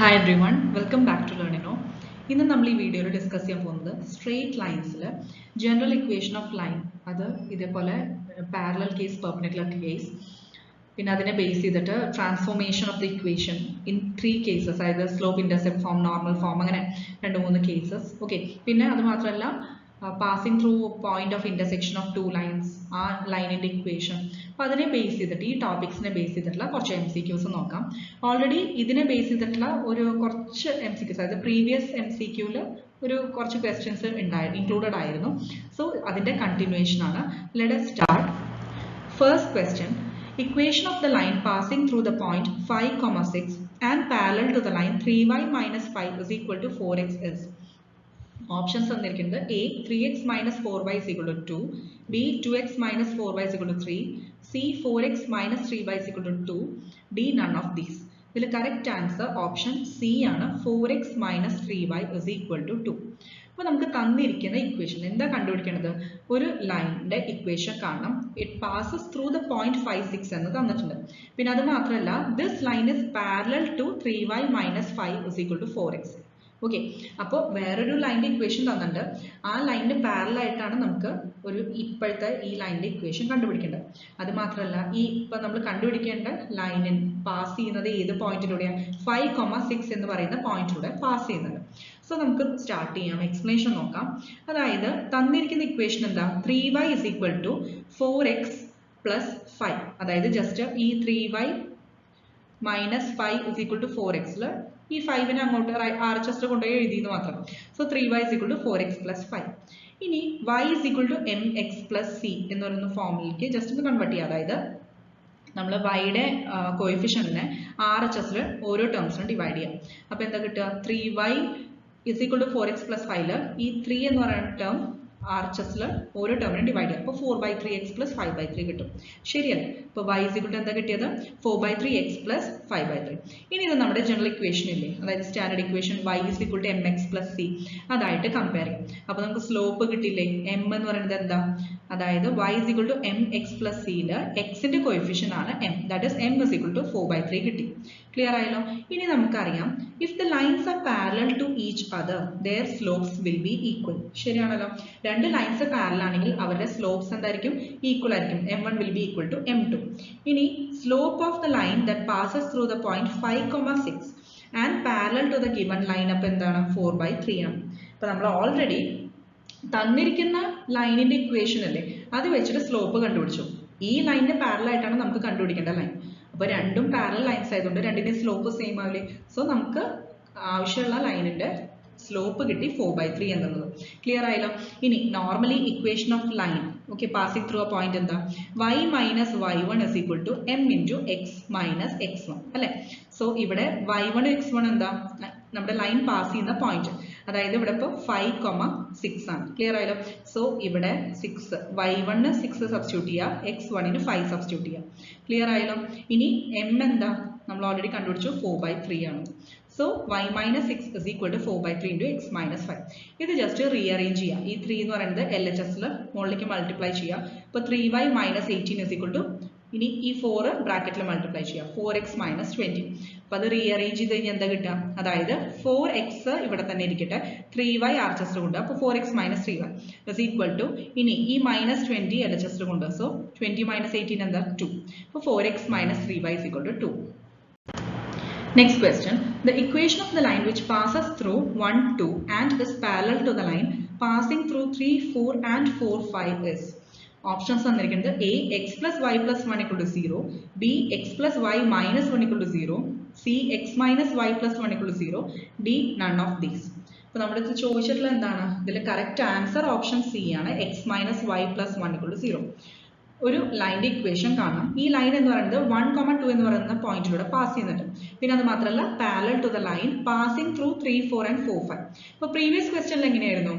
Hi everyone, welcome back to Learnino. ഇന്ന് നമ്മൾ ഈ വീഡിയോയിൽ ഡിസ്കസ് ചെയ്യാൻ പോകുന്നത് സ്ട്രെയിറ്റ് ലൈൻസിൽ ജനറൽ ഇക്വേഷൻ ഓഫ് ലൈൻ അത് ഇതേപോലെ പാരലൽ കേസ് പെർപെൻഡിക്കുലർ കേസ് പിന്നെ അതിനെ ബേസ് ചെയ്തിട്ട് transformation of the equation in 3 cases അതായത് slope intercept form normal form അങ്ങനെ 2-3 കേസസ് ഓക്കെ പിന്നെ അത് മാത്രമല്ല passing through a point of intersection of two lines ആ ലൈനിന്റെ ഇക്വേഷൻ അപ്പോൾ അതിനെ ബേസ് ചെയ്തിട്ട് ഈ ടോപ്പിക്സിനെ ബേസ് ചെയ്തിട്ടുള്ള കുറച്ച് MCQs നോക്കാം ഓൾറെഡി ഇതിനെ ബേസ് ചെയ്തിട്ടുള്ള ഒരു കുറച്ച് MCQs അതായത് പ്രീവിയസ് MCQയിൽ ഒരു കുറച്ച് ക്വസ്റ്റ്യൻസ് ഇൻക്ലൂഡഡ് ആയിരുന്നു സോ അതിന്റെ കണ്ടിന്യൂവേഷൻ ആണ് let us start first question equation of the line passing through the point 5, 6 and parallel to the line 3y minus 5 is equal to 4x is options തന്നിരിക്കുന്നത് A 3x minus 4y is equal to 2, B 2x minus 4y is equal to 3, C 4x minus 3y is equal to 2, D none of these. ഇതിൽ correct answer option C ആണ് 4x minus 3y is equal to 2. അപ്പോൾ നമുക്ക് തന്നിരിക്കുന്ന equation എന്താ കണ്ടുപിടിക്കേണ്ടത് ഒരു ലൈനിന്റെ equation കാണണം it passes through the point 5, 6 എന്ന് തന്നിട്ടുണ്ട് പിന്നെ അത് മാത്രമല്ല this line is parallel to 3y minus 5 is equal to 4x. Okay അപ്പോൾ വേറൊരു ലൈനിന്റെ ഇക്വേഷൻ തന്നിട്ടുണ്ട് ആ ലൈനിന് പാരലൽ ആയിട്ടാണ് നമുക്ക് ഒരു ഇപ്പോഴത്തെ ഈ ലൈനിന്റെ ഇക്വേഷൻ കണ്ടുപിടിക്കേണ്ടത് അത് മാത്രമല്ല ഈ ഇപ്പൊ നമ്മൾ കണ്ടുപിടിക്കേണ്ട ലൈനിൽ പാസ് ചെയ്യുന്നത് ഏത് പോയിന്റിലൂടെയാണ് 5, 6 എന്ന് പറയുന്ന പോയിന്റിലൂടെ പാസ് ചെയ്യുന്നുണ്ട് സോ നമുക്ക് സ്റ്റാർട്ട് ചെയ്യാം എക്സ്പ്ലനേഷൻ നോക്കാം അതായത് തന്നിരിക്കുന്ന ഇക്വേഷൻ എന്താ 3y is equal to 4x plus 5 അതായത് ജസ്റ്റ് ഈ 3y minus 5 is equal to 4x ഈ 5 നെ അങ്ങോട്ട് RHS കൊണ്ടുപോയി എഴുതിയെന്ന് മാത്രം so 3y is equal to 4x plus 5 ഇനി y is equal to mx plus c എന്ന് പറയുന്ന ഫോമിലേക്ക് ജസ്റ്റ് ഒന്ന് കൺവേർട്ട് ചെയ്യുക അതായത് നമ്മൾ y-യുടെ കോഎഫിഷ്യന്റിനെ RHS ഓരോ ടേംസിനും ഡിവൈഡ് ചെയ്യാം അപ്പോൾ എന്താ കിട്ടുക 3y is equal to 4x plus 5 ഈ 3 എന്ന് പറയുന്ന ടേം RHS ഓരോ ടേമിനും ഡിവൈഡ് ചെയ്യാം അപ്പോൾ 4/3x plus 5/3 കിട്ടും ശരിയല്ലേ അപ്പോൾ y is equal to എന്താ കിട്ടിയത് 4/3x plus 5/3 ഇനി ഇത് നമ്മുടെ ജനറൽ ഇക്വേഷൻ ഇല്ലേ അതായത് standard equation y is equal to mx plus c അതായിട്ട് കമ്പയർ ചെയ്യും അപ്പോൾ നമുക്ക് സ്ലോപ്പ് കിട്ടില്ലേ m എന്ന് പറയുന്നത് എന്താ അതായത് y is equal to mx plus c ൽ x ന്റെ കോഎഫിഷ്യന്റ് ആണ് m that is m is equal to 4/3 കിട്ടി ക്ലിയർ ആയല്ലോ ഇനി നമുക്കറിയാം if the lines are parallel to each other their slopes will be equal ശരിയാണല്ലോ രണ്ട് ലൈൻസ് പാരലൽ ആണെങ്കിൽ അവരുടെ സ്ലോപ്സ് എന്തായിരിക്കും ഈക്വൽ ആയിരിക്കും m1 will be equal to m2 ഇനി slope of the line that passes through the point 5, 6 and parallel to the given line അപ്പോൾ എന്താണ് 4/3 ആണ് അപ്പോൾ നമ്മൾ ഓൾറെഡി തന്നിരിക്കുന്ന ലൈനിന്റെ ഇക്വേഷൻ അല്ലേ അത് വെച്ചിട്ട് സ്ലോപ്പ് കണ്ടുപിടിച്ചു ഈ ലൈനിന് പാരലൽ ആയിട്ടാണ് നമുക്ക് കണ്ടുപിടിക്കേണ്ട ലൈൻ അപ്പോൾ രണ്ടും പാരലൽ ലൈൻസ് ആയതുകൊണ്ട് രണ്ടിന്റെ സ്ലോപ്പ് സെയിം ആവില്ലേ സോ നമുക്ക് ആവശ്യമുള്ള ലൈനിന്റെ സ്ലോപ്പ് കിട്ടി 4/3 എന്നുള്ളത് ക്ലിയർ ആയല്ലോ ഇനി normally equation of line okay passing through A point എന്താ y minus y1 is equal to m into x minus x1 അല്ലേ സോ ഇവിടെ y1 x1 എന്താ നമ്മുടെ ലൈൻ പാസ് ചെയ്യുന്ന പോയിന്റ് അതായത് ഇവിടെ ഇപ്പോൾ 5, 6 ആണ് ക്ലിയർ ആയല്ലോ സോ ഇവിടെ 6 y1 6 സബ്സ്റ്റിറ്റ്യൂട്ട് ചെയ്യുക x1 5 സബ്സ്റ്റിറ്റ്യൂട്ട് ചെയ്യുക ക്ലിയർ ആയല്ലോ ഇനി m എന്താ നമ്മൾ ഓൾറെഡി കണ്ടുപിടിച്ചു 4/3 ആണ് so y minus 6 is equal to 4/3 into x minus 5 ഇത് ജസ്റ്റ് റീഅറേഞ്ച് ചെയ്യുക ഈ 3 എന്ന് പറയുന്നത് LHS മുകളിലേക്ക് മൾട്ടിപ്ലൈ ചെയ്യുക അപ്പോൾ 3y minus 18 is equal to ഇനി ഈ 4 ബ്രാക്കറ്റിൽ മൾട്ടിപ്ലൈ ചെയ്യുക 4x minus 20 അപ്പോൾ അത് റീഅറേഞ്ച് ചെയ്ത് കഴിഞ്ഞാൽ എന്താ കിട്ടുക അതായത് 4x ഇവിടെ തന്നെ ഇരിക്കട്ടെ 3y RHS കൊണ്ട് അപ്പോൾ 4x minus 3y is equal to ഇനി ഈ minus 20 LHS കൊണ്ട് സോ 20 minus 18 എന്താ 2 അപ്പോൾ 4x minus 3y is equal to 2. Next question. The equation of the line which passes through 1, 2 and is parallel to the line passing through 3, 4 and 4, 5 is options തന്നിരിക്കുന്നത് A x plus y plus 1 equal to 0, B x plus y minus 1 equal to 0, C x minus y plus 1 equal to 0, D none of these. അപ്പോൾ നമ്മുടെ അടുത്ത് ചോദിച്ചിട്ടുള്ള എന്താണ് ഇതിൽ correct answer option C ആണ് x minus y plus 1 equal to 0 ഒരു ലൈനിന്റെ equation കാണാം ഈ ലൈൻ എന്ന് പറയുന്നത് 1, 2 എന്ന് പറയുന്ന പോയിന്റിലൂടെ പാസ് ചെയ്യുന്നുണ്ട് പിന്നെ അത് മാത്രമല്ല parallel to the line passing through 3, 4 and 4, 5 അപ്പോൾ പ്രീവിയസ് ക്വസ്റ്റ്യനിൽ എങ്ങനെയായിരുന്നു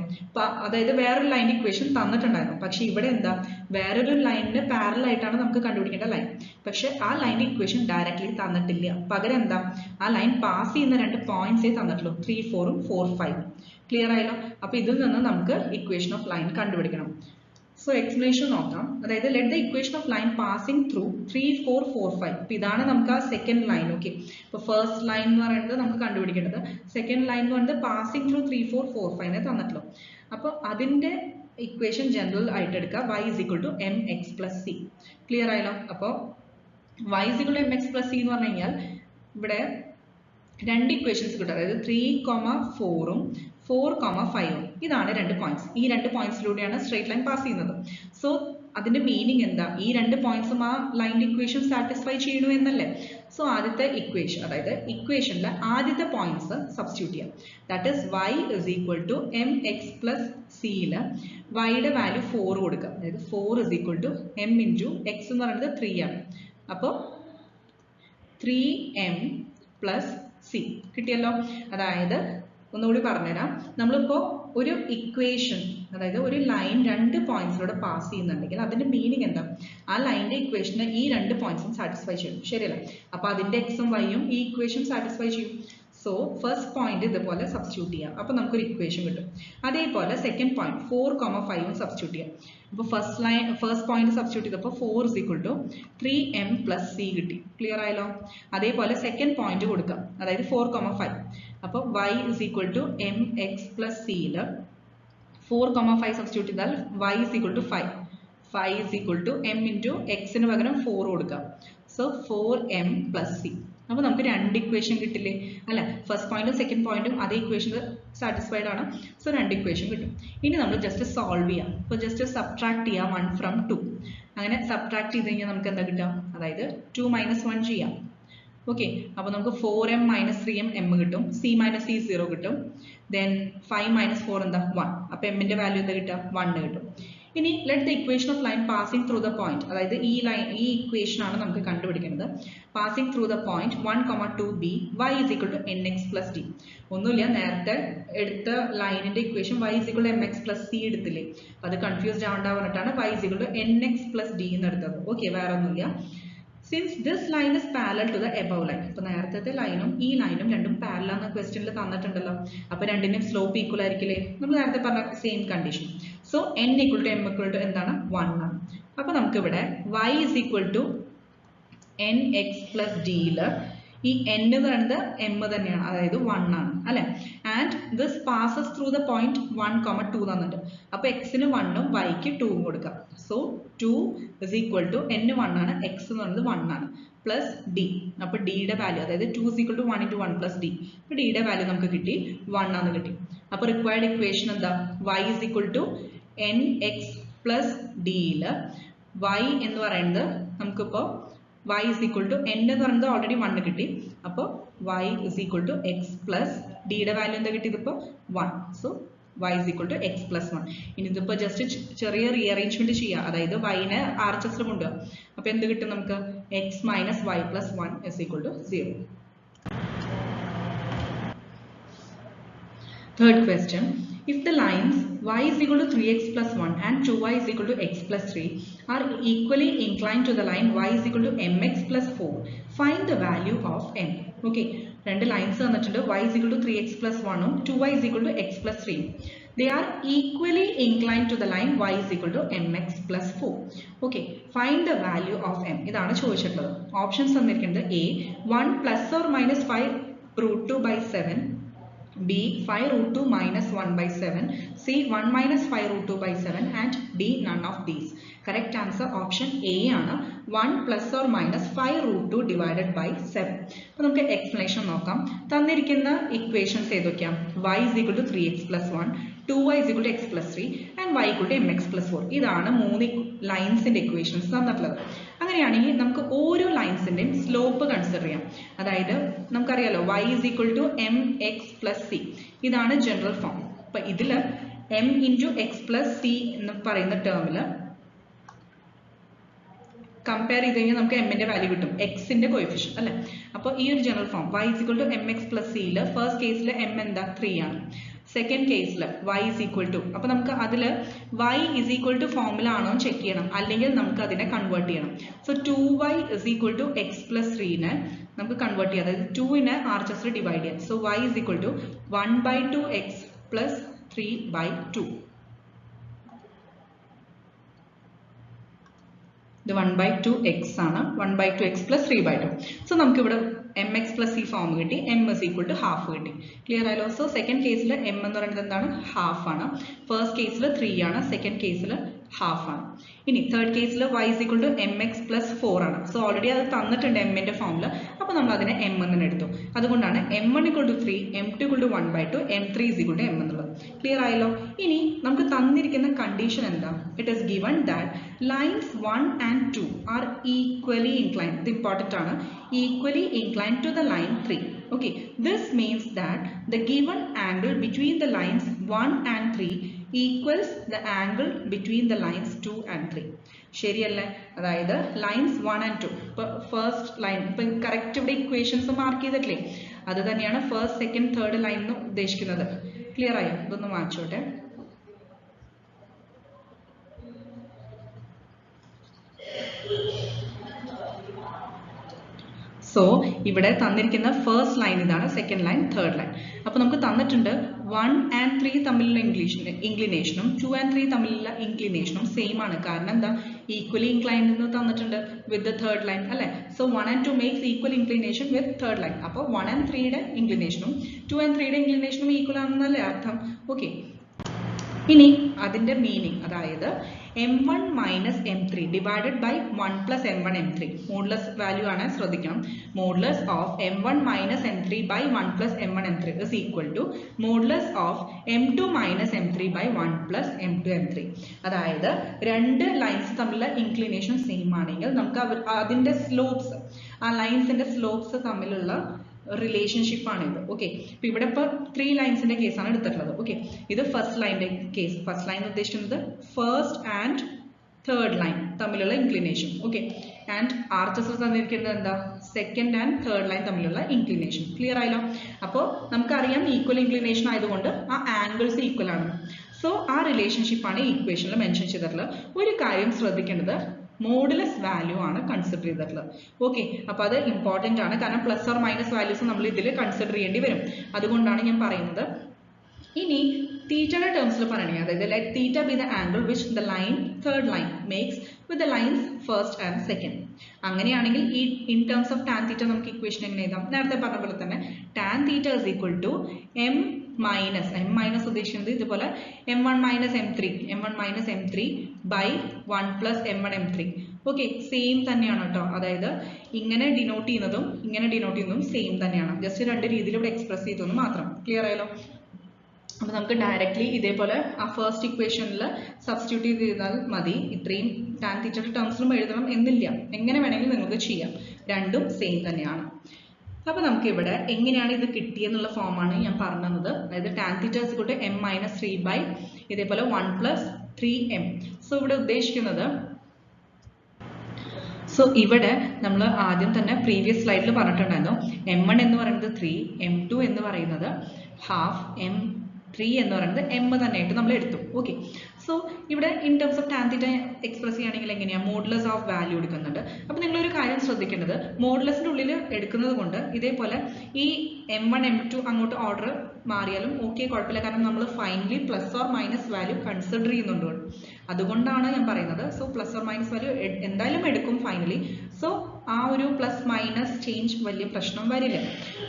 അതായത് വേറൊരു ലൈനിന്റെ ഇക്വേഷൻ തന്നിട്ടുണ്ടായിരുന്നു പക്ഷെ ഇവിടെ എന്താ വേറൊരു ലൈനിന് പാരലൽ ആയിട്ടാണ് നമുക്ക് കണ്ടുപിടിക്കേണ്ട ലൈൻ പക്ഷെ ആ ലൈനിന്റെ ഇക്വേഷൻ ഡയറക്റ്റ്ലി തന്നിട്ടില്ല പകരം എന്താ ആ ലൈൻ പാസ് ചെയ്യുന്ന രണ്ട് പോയിന്റ്സേ തന്നിട്ടുള്ളൂ 3, 4 ഉം 4, 5 ക്ലിയർ ആയല്ലോ അപ്പോൾ ഇതിൽ നിന്ന് നമുക്ക് ഇക്വേഷൻ ഓഫ് ലൈൻ കണ്ടുപിടിക്കണം സോ എക്സ്പ്ലനേഷൻ നോക്കാം. അതായത് let the equation of line passing through 3, 4, 4, 5. അപ്പോൾ ഇതാണ് നമുക്ക് ആ സെക്കൻഡ് ലൈൻ. ഓക്കെ, ഇപ്പോൾ ഫസ്റ്റ് ലൈൻ എന്ന് പറയുന്നത് നമുക്ക് കണ്ടുപിടിക്കേണ്ടത്. സെക്കൻഡ് ലൈൻ എന്ന് പറയുന്നത് പാസിംഗ് ത്രൂ 3, 4, 4, 5 തന്നിട്ടുള്ളൂ. അപ്പോൾ അതിൻ്റെ ഇക്വേഷൻ ജനറൽ ആയിട്ട് എടുക്കുക. y is equal to mx plus c. Clear ആയല്ലോ? അപ്പോൾ y is equal to mx plus c എന്ന് പറഞ്ഞു കഴിഞ്ഞാൽ ഇവിടെ രണ്ട് ഇക്വേഷൻസ് കിട്ടും. അതായത് 3,4ഉം 4,5ഉം. ഇതാണ് രണ്ട് പോയിന്റ്സ്. ഈ രണ്ട് പോയിന്റ്സിലൂടെയാണ് സ്ട്രേറ്റ് ലൈൻ പാസ് ചെയ്യുന്നത്. സോ അതിന്റെ മീനിങ് എന്താ? ഈ രണ്ട് പോയിന്റ്സും ആ ലൈനിന്റെ ഇക്വേഷൻ സാറ്റിസ്ഫൈ ചെയ്യണു എന്നല്ലേ? സോ ആദ്യത്തെ ഇക്വേഷൻ, അതായത് ഇക്വേഷനിലെ ആദ്യത്തെ പോയിന്റ്സ് സബ്സ്റ്റിറ്റ്യൂട്ട് ചെയ്യാം. That is y is equal to mx plus c-ല് yയുടെ വാല്യൂ 4 കൊടുക്കുക. അതായത് 4 is equal to m into x എന്ന് പറയുന്നത് 3 ആണ്. അപ്പോൾ 3m plus c കിട്ടിയല്ലോ. അതായത് ഒന്നുകൂടി പറഞ്ഞുതരാം. നമ്മളിപ്പോൾ ഒരു ഇക്വേഷൻ, അതായത് ഒരു ലൈൻ രണ്ട് പോയിന്റ്സിലൂടെ പാസ് ചെയ്യുന്നുണ്ടെങ്കിൽ അതിന്റെ മീനിങ് എന്താ? ആ ലൈനിന്റെ ഇക്വേഷന് ഈ രണ്ട് പോയിന്റ്സും സാറ്റിസ്ഫൈ ചെയ്യും, ശരിയല്ല? അപ്പൊ അതിന്റെ എക്സും വൈയും ഈ ഇക്വേഷൻ സാറ്റിസ്ഫൈ ചെയ്യും. സോ ഫസ്റ്റ് പോയിന്റ് ഇതുപോലെ സബ്സ്റ്റിറ്റ്യൂട്ട് ചെയ്യാം. അപ്പോൾ നമുക്കൊരു ഇക്വേഷൻ കിട്ടും. അതേപോലെ സെക്കൻഡ് പോയിന്റ് 4,5ഉം സബ്സ്റ്റിറ്റ്യൂട്ട് ചെയ്യാം. അപ്പോൾ ഫസ്റ്റ് പോയിന്റ് സബ്സ്റ്റിറ്റ്യൂട്ട് ചെയ്തപ്പോൾ 4 is equal to 3m plus c കിട്ടി. ക്ലിയർ ആയല്ലോ? അതേപോലെ സെക്കൻഡ് പോയിന്റ് കൊടുക്കാം, അതായത് 4,5. അപ്പോൾ y is equal to mx plus c-ല് 4,5 substitute ചെയ്താൽ y is equal to 5. 5 is equal to m into x-ന് പകരം 4 കൊടുക്കാം. So 4m plus c. അപ്പോൾ നമുക്ക് രണ്ട് ഇക്വേഷൻ കിട്ടില്ലേ? അല്ല, ഫസ്റ്റ് പോയിന്റും സെക്കൻഡ് പോയിന്റും അതേ ഇക്വേഷൻ സാറ്റിസ്ഫൈഡ് ആണ്. സോ രണ്ട് ഇക്വേഷൻ കിട്ടും. ഇനി നമ്മൾ ജസ്റ്റ് സോൾവ് ചെയ്യാം. അപ്പോൾ ജസ്റ്റ് സബ്ട്രാക്ട് ചെയ്യാം 1 from 2. അങ്ങനെ സബ്ട്രാക്ട് ചെയ്ത് കഴിഞ്ഞാൽ നമുക്ക് എന്താ കിട്ടാം? അതായത് 2 - 1 ചെയ്യാം. ഓക്കെ, അപ്പോൾ നമുക്ക് 4m - 3m m കിട്ടും. c - c 0 കിട്ടും. ദെൻ 5 - 4 എന്താ? 1. അപ്പോൾ m-ന്റെ വാല്യൂ എന്താ കിട്ടുക? 1 കിട്ടും. ഇനി let the equation of line passing through the point, അതായത് ഈ ഇക്വേഷൻ ആണ് നമുക്ക് കണ്ടുപിടിക്കുന്നത്. Passing through the point 1,2b y is equal to nx plus d. ഒന്നുമില്ല, നേരത്തെ എടുത്ത ലൈനിന്റെ equation y is equal to mx plus c എടുത്തില്ലേ? അത് കൺഫ്യൂസ്ഡ് ആവണ്ട പറഞ്ഞിട്ടാണ് y is equal to nx plus d എന്ന് എടുത്തത്. ഓക്കെ, വേറെ ഒന്നുമില്ല. Since this line is parallel to the above line, അപ്പോൾ നേരത്തെ ലൈനും ഈ ലൈനും രണ്ടും പാരലൽ എന്ന ക്വസ്റ്റ്യനിൽ തന്നിട്ടുണ്ടല്ലോ. അപ്പോൾ രണ്ടിനും സ്ലോപ്പ് ഈക്വൽ ആയിരിക്കില്ലേ? നമ്മൾ നേരത്തെ പറഞ്ഞ same condition. So n equal to m equal to എന്താണ്? 1 ആണ്. അപ്പോൾ നമുക്ക് ഇവിടെ y is equal to nx plus d-ല് ഈ n എന്ന് പറയുന്നത് m തന്നെയാണ്, അതായത് 1 ആണ് അല്ലെ? And this passes through the point 1,2 തന്നിട്ട്. അപ്പോൾ x-ന് 1ഉം y-ക്ക് 2ഉം കൊടുക്കാം. So 2 is equal to n 1 ആണ്, x എന്ന് പറയുന്നത് 1 ആണ്, പ്ലസ് d. അപ്പോൾ d-യുടെ വാല്യൂ, അതായത് 2 is equal to 1 into 1 plus d. അപ്പോൾ d-യുടെ വാല്യൂ നമുക്ക് കിട്ടി 1 ആണെന്ന് കിട്ടി. അപ്പോൾ റിക്വയർഡ് ഇക്വേഷൻ എന്താ? y is equal to nx plus d-ല് y എന്ന് പറയുന്നത് നമുക്കിപ്പോൾ y is equal to n എന്ന് പറയുന്നത് ഓൾറെഡി 1 കിട്ടി. അപ്പോൾ y is equal to x plus d-യുടെ വാല്യൂ എന്താ കിട്ടിയത്? ഇപ്പോൾ 1. So y is equal to x plus 1. ഇനി ഇതിപ്പോൾ ജസ്റ്റ് ചെറിയ റീഅറേഞ്ച്മെന്റ് ചെയ്യാം, അതായത് y-നെ RHS-ൽ കൊണ്ടുപോകാം. അപ്പോൾ എന്ത് കിട്ടും നമുക്ക്? x minus y plus 1 is equal to 0. Third question. If the lines y is equal to 3x plus 1 and 2y is equal to x plus 3 are equally inclined to the line y is equal to mx plus 4, find the value of m. Okay, രണ്ട് lines തന്നിട്ടുണ്ട്. y is equal to 3x plus 1ഉം 2y is equal to x plus 3. They are equally inclined to the line y is equal to mx plus 4. Okay, find the value of m. ഇതാണ് ചോദിച്ചിട്ടുള്ളത്. Options തന്നിരിക്കുന്നത് a 1 plus or minus 5 root 2 by 7, b 5 root 2 minus 1 by 7, c 1 minus 5 root 2 by 7, and d none of these. Correct answer option A ആണ്, 1 plus or minus 5 root 2 divided by 7. അപ്പോൾ നമുക്ക് explanation നോക്കാം. തന്നിരിക്കുന്ന equations ഏതൊക്കെയാണ്? y is equal to 3x plus 1, 2y is equal to x plus 3 and y equal to mx plus 4. ഇതാണ് മൂന്ന് ലൈൻസിന്റെ equations തന്നിട്ടുള്ളത്. അങ്ങനെയാണെങ്കിൽ നമുക്ക് ഓരോ ലൈൻസിന്റെയും സ്ലോപ്പ് കൺസിഡർ ചെയ്യാം. അതായത് നമുക്കറിയാലോ y is equal to mx plus c. ഇതാണ് ജനറൽ ഫോം. അപ്പൊ ഇതില് m into x plus c എന്ന് പറയുന്ന ടേമില് കമ്പയർ ചെയ്ത് കഴിഞ്ഞാൽ നമുക്ക് m-ന്റെ വാല്യൂ കിട്ടും, x-ന്റെ കോഎഫിഷ്യന്റ് അല്ലെ? അപ്പോൾ ഈ ഒരു general form y is equal to mx plus c-ല് ഫസ്റ്റ് കേസിൽ m എന്താ? 3 ആണ്. സെക്കൻഡ് കേസിൽ y is equal to, അപ്പോൾ നമുക്ക് അതിൽ y is equal to formula ആണോ ചെക്ക് ചെയ്യണം, അല്ലെങ്കിൽ നമുക്ക് അതിനെ കൺവേർട്ട് ചെയ്യണം. So 2y is equal to x plus 3-നെ നമുക്ക് കൺവേർട്ട് ചെയ്യാം, അതായത് 2-നെ RHS-ൽ ഡിവൈഡ് ചെയ്യാം. So y is equal to 1/2x plus 3/2. ഇത് 1/2x ആണ്. 1/2x plus 3/2. സോ നമുക്ക് ഇവിടെ mx plus ഈ ഫോം കിട്ടി. m is equal to half കിട്ടി. ക്ലിയർ ആയല്ലോ? സോ സെക്കൻഡ് കേസിൽ m എന്ന് പറയുന്നത് എന്താണ്? ഹാഫ് ആണ്. ഫസ്റ്റ് കേസിൽ 3 ആണ്. സെക്കൻഡ് കേസിൽ ഹാഫ് ആണ്. ഇനി തേർഡ് കേസിൽ y is equal to mx plus 4 ആണ്. സോ ഓൾറെഡി അത് തന്നിട്ടുണ്ട് m ന്റെ ഫോമിൽ. അപ്പോൾ നമ്മൾ അതിനെ m എന്ന് എടുത്തു. അതുകൊണ്ടാണ് m1 equal to 3, m2 equal to 1/2, m3 is equal to m എന്നുള്ളത്. ക്ലിയർ ആയല്ലോ? ഇനി നമുക്ക് തന്നിരിക്കുന്ന കണ്ടീഷൻ എന്താ? It is given that lines 1 and 2 are equally inclined. ഇത് ഇമ്പോർട്ടന്റ് ആണ്. Equally inclined to the line 3. Okay, this means that the given angle between the lines 1 and 3 equals the angle between the lines 2 and 3. ശരിയല്ലേ? അതായത് lines 1 and 2. ഇപ്പോൾ first line ഇപ്പം correct ഇവിടെ equations mark ചെയ്തിട്ടില്ലേ? അത് തന്നെയാണ് first, second, third line എന്ന് ഉദ്ദേശിക്കുന്നത്. ക്ലിയർ ആയോ? ഇതൊന്ന് വായിച്ചോട്ടെ. സോ ഇവിടെ തന്നിരിക്കുന്ന ഫസ്റ്റ് ലൈൻ ഇതാണ്, സെക്കൻഡ് ലൈൻ, തേർഡ് ലൈൻ. അപ്പോൾ നമുക്ക് തന്നിട്ടുണ്ട് 1 and 3 തമ്മിലുള്ള ഇൻക്ലിനേഷനും 2 and 3 തമ്മിലുള്ള ഇൻക്ലിനേഷനും സെയിം ആണ്. കാരണം എന്താ? ഈക്വലി ഇൻക്ലൈൻഡ് എന്ന് തന്നിട്ടുണ്ട് വിത്ത് ദ തേർഡ് ലൈൻ അല്ലേ? So 1 and 2 makes equal inclination with third line. അപ്പോൾ 1 and 3യുടെ ഇൻക്ലിനേഷനും 2 and 3യുടെ ഇൻക്ലിനേഷനും ഈക്വൽ ആണെന്നല്ലേ അർത്ഥം? ഓക്കെ, ഇനി അതിന്റെ മീനിങ് അതായത് m1 minus m3 divided by 1 plus m1 m3. Modulus value ആണ്, ശ്രദ്ധിക്കണം. Modulus of m1 minus m3 by 1 plus m1 m3 is equal to modulus of m2 minus m3 by 1 plus m2 m3. അതായത് രണ്ട് lines തമ്മിലുള്ള inclination same ആണെങ്കിൽ നമുക്ക് അതിന്റെ slopes, ആ ലൈൻസിന്റെ slopes തമ്മിലുള്ള റിലേഷൻഷിപ്പ് ആണ് ഇത്. ഓക്കെ, ഇപ്പൊ ഇവിടെ ഇപ്പോൾ 3 ലൈൻസിന്റെ കേസാണ് എടുത്തിട്ടുള്ളത്. ഓക്കെ, ഇത് ഫസ്റ്റ് ലൈനിന്റെ കേസ്. ഫസ്റ്റ് ലൈൻ ഉദ്ദേശിക്കുന്നത് ഫസ്റ്റ് ആൻഡ് തേർഡ് ലൈൻ തമ്മിലുള്ള ഇൻക്ലിനേഷൻ. ഓക്കെ, ആൻഡ് ആർച്ചസ് തന്നിരിക്കുന്നത് എന്താ? സെക്കൻഡ് ആൻഡ് തേർഡ് ലൈൻ തമ്മിലുള്ള ഇൻക്ലിനേഷൻ. ക്ലിയർ ആയല്ലോ? അപ്പോൾ നമുക്കറിയാം ഈക്വൽ ഇൻക്ലിനേഷൻ ആയതുകൊണ്ട് ആ ആംഗിൾസ് ഈക്വൽ ആണ്. സോ ആ റിലേഷൻഷിപ്പ് ആണ് ഇക്വേഷനിൽ മെൻഷൻ ചെയ്തിട്ടുള്ളത്. ഒരു കാര്യം ശ്രദ്ധിക്കേണ്ടത്, മോഡുലസ് വാല്യൂ ആണ് കൺസിഡർ ചെയ്തിട്ടുള്ളത്. ഓക്കെ, അപ്പോൾ അത് ഇമ്പോർട്ടൻ്റ് ആണ്. കാരണം പ്ലസ് ഓർ മൈനസ് വാല്യൂസ് നമ്മൾ ഇതിൽ കൺസിഡർ ചെയ്യേണ്ടി വരും. അതുകൊണ്ടാണ് ഞാൻ പറയുന്നത്. ഇനി തീറ്റയുടെ ടേംസിൽ പറയണെങ്കിൽ, അതായത് let theta be the angle which the line third line makes with the lines first and second. അങ്ങനെയാണെങ്കിൽ ഈ in terms of tan theta നമുക്ക് ഇക്വേഷൻ എങ്ങനെ എഴുതാം? നേരത്തെ പറഞ്ഞ പോലെ തന്നെ tan theta is equal to m minus ഉദ്ദേശിക്കുന്നത് ഇതുപോലെ m1 minus m3 by 1 plus m1 m3. Okay, same തന്നെയാണ് കേട്ടോ. അതായത് ഇങ്ങനെ ഡിനോട്ട് ചെയ്യുന്നതും ഇങ്ങനെ ഡിനോട്ട് ചെയ്യുന്നതും സെയിം തന്നെയാണ്. ജസ്റ്റ് രണ്ട് രീതിയിൽ ഇവിടെ എക്സ്പ്രസ് ചെയ്തെന്ന് മാത്രം. ക്ലിയർ ആയല്ലോ? അപ്പോൾ നമുക്ക് ഡയറക്റ്റ്ലി ഇതേപോലെ ആ ഫസ്റ്റ് ഇക്വേഷനിൽ സബ്സ്റ്റിറ്റ്യൂട്ട് ചെയ്താൽ മതി. ഇത്രയും ടാൻ തീറ്റയുടെ ടേംസിലും എഴുതണം എന്നില്ല. എങ്ങനെ വേണമെങ്കിലും നിങ്ങൾക്ക് ചെയ്യാം. രണ്ടും സെയിം തന്നെയാണ്. അപ്പോൾ നമുക്ക് ഇവിടെ എങ്ങനെയാണ് ഇത് കിട്ടിയെന്നുള്ള ഫോമാണ് ഞാൻ പറഞ്ഞത്. അതായത് tan theta is equal to m minus 3 by ഇതേപോലെ 1 plus 3m. സോ ഇവിടെ ഉദ്ദേശിക്കുന്നത്, സോ ഇവിടെ നമ്മൾ ആദ്യം തന്നെ പ്രീവിയസ് സ്ലൈഡിൽ പറഞ്ഞിട്ടുണ്ടായിരുന്നു m1 എന്ന് പറയുന്നത് 3, m2 എന്ന് പറയുന്നത് ഹാഫ്, m3 എന്ന് പറയുന്നത് m തന്നെയായിട്ട് നമ്മൾ എടുത്തു. ഓക്കെ, സോ ഇവിടെ in terms of tan theta express ചെയ്യുകയാണെങ്കിൽ എങ്ങനെയാണ്? മോഡുലസ് ഓഫ് വാല്യൂ എടുക്കുന്നുണ്ട്. അപ്പോൾ നിങ്ങളൊരു കാര്യം ശ്രദ്ധിക്കേണ്ടത്, മോഡുലസിൻ്റെ ഉള്ളിൽ എടുക്കുന്നത് കൊണ്ട് ഇതേപോലെ ഈ m1 m2 അങ്ങോട്ട് ഓർഡർ മാറിയാലും ഓക്കെ, കുഴപ്പമില്ല. കാരണം നമ്മൾ finally plus or minus value consider ചെയ്യുന്നുണ്ട്. അതുകൊണ്ടാണ് ഞാൻ പറയുന്നത്. So plus or minus value എന്തായാലും എടുക്കും ഫൈനലി. സോ ആ ഒരു പ്ലസ് മൈനസ് ചേഞ്ച് വലിയ പ്രശ്നം വരില്ല.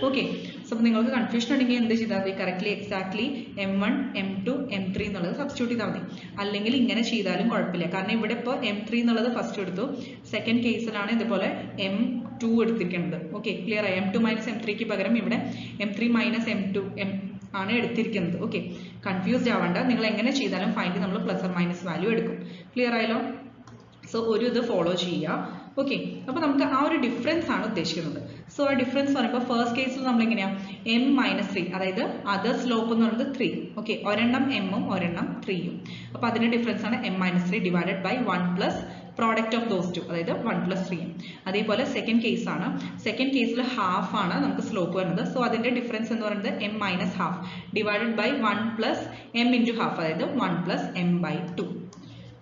ഓക്കെ, സോ നിങ്ങൾക്ക് കൺഫ്യൂഷൻ ഉണ്ടെങ്കിൽ എന്ത് ചെയ്താൽ മതി? Correctly exactly m1 m2 m3 എന്നുള്ളത് സബ്സ്റ്റിറ്റ്യൂട്ട് ചെയ്താൽ മതി. അല്ലെങ്കിൽ ഇങ്ങനെ ചെയ്താലും കുഴപ്പമില്ല. കാരണം ഇവിടെ ഇപ്പോൾ m3 എന്നുള്ളത് ഫസ്റ്റ് എടുത്തു, സെക്കൻഡ് കേസിലാണ് ഇതുപോലെ m2 എടുത്തിരിക്കുന്നത്. ഓക്കെ, ക്ലിയർ ആയി? m2 minus m3ക്ക് പകരം ഇവിടെ m3 minus m2 ആണ് എടുത്തിരിക്കുന്നത്. ഓക്കെ, കൺഫ്യൂസ്ഡ് ആവണ്ട. നിങ്ങൾ എങ്ങനെ ചെയ്താലും ഫൈനലി നമ്മൾ പ്ലസ് ഓർ മൈനസ് വാല്യൂ എടുക്കും. ക്ലിയർ ആയല്ലോ? സോ ഒരു ഇത് ഫോളോ ചെയ്യുക. ഓക്കെ, അപ്പോൾ നമുക്ക് ആ ഒരു ഡിഫറൻസ് ആണ് ഉദ്ദേശിക്കുന്നത്. സോ ആ ഡിഫറൻസ് പറയുമ്പോൾ ഫസ്റ്റ് കേസിൽ നമ്മൾ എങ്ങനെയാണ് m minus 3, അതായത് അതർ സ്ലോപ്പ് എന്ന് പറയുന്നത് 3. ഓക്കെ, ഒരെണ്ണം m-ഉം ഒരെണ്ണം 3-യും. അപ്പോൾ അതിന്റെ ഡിഫറൻസ് ആണ് m minus 3 divided by 1 plus product of those 2, അതായത് 1 plus 3. അതേപോലെ സെക്കൻഡ് കേസ് ആണ്. സെക്കൻഡ് കേസിൽ ഹാഫ് ആണ് നമുക്ക് സ്ലോപ്പ് വരുന്നത്. സോ അതിന്റെ ഡിഫറൻസ് എന്ന് പറയുന്നത് m minus half divided by 1 plus m into half, അതായത് 1 plus m by 2.